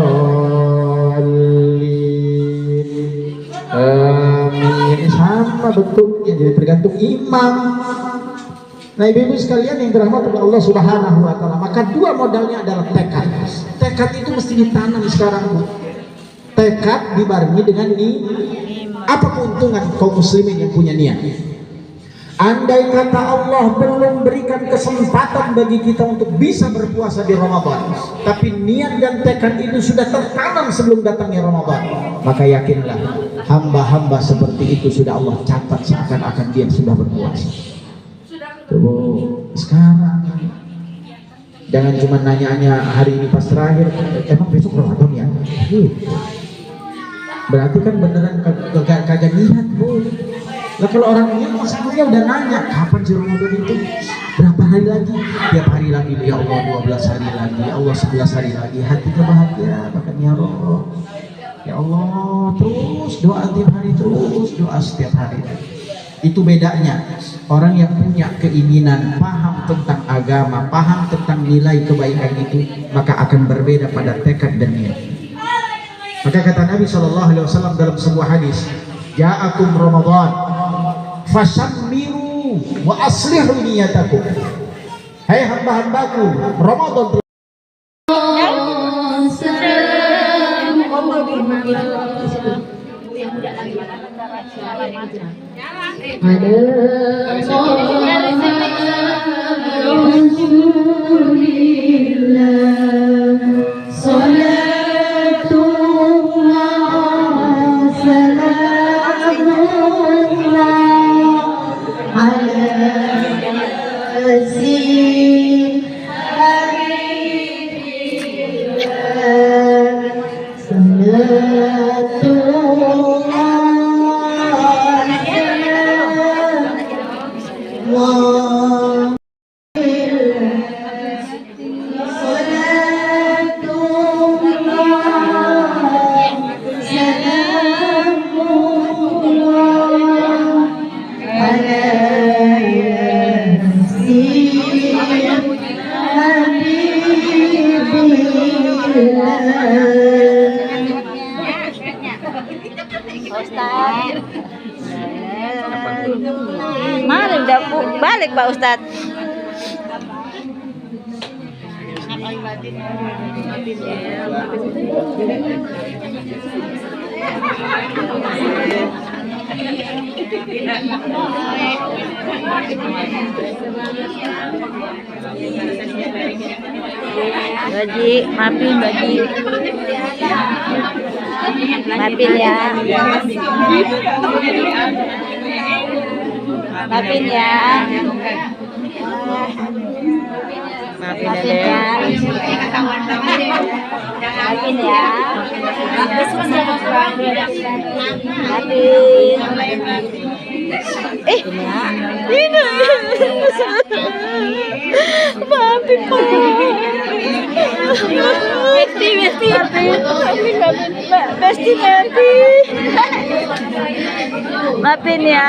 amin, sama bentuknya. Jadi tergantung imam. Nah ibu-ibu sekalian yang dirahmati oleh Allah Subhanahu wa taala, maka dua modalnya adalah tekad. Tekad itu mesti ditanam sekarang bu. Tekad dibarengi dengan apa keuntungan kaum muslimin yang punya niat. Andai kata Allah belum berikan kesempatan bagi kita untuk bisa berpuasa di Ramadan, tapi niat dan tekad itu sudah tertanam sebelum datangnya Ramadan, maka yakinlah hamba-hamba seperti itu sudah Allah catat seakan-akan dia sudah berpuasa. Tuh, sekarang jangan cuma nanya-nanya hari ini pas terakhir, emang besok Ramadan ya? Berarti kan beneran kagak niat bu. Lah kalau orang niat maksudnya udah nanya kapan sih Ramadan itu? Berapa hari lagi? Tiap hari lagi ya Allah, 12 hari lagi, Allah 11 hari lagi, hatinya bahagia bahkan ya Allah. Ya Allah, terus doa tiap hari, terus doa setiap hari. Itu bedanya orang yang punya keinginan, paham tentang agama, paham tentang nilai kebaikan itu, maka akan berbeda pada tekad dan niat. Maka kata Nabi SAW dalam sebuah hadis, ja'akum Ramadan fasammiru wa aslihu niyatakum. Hai hamba-hambaku, Ramadan Mari udah balik Pak Ustadz. Baji, maafin Baji. Maafin ya. Maafin ya. Maafin ya. Maafin ya. Ini. Maafin Pak. Besti. Maafin ya.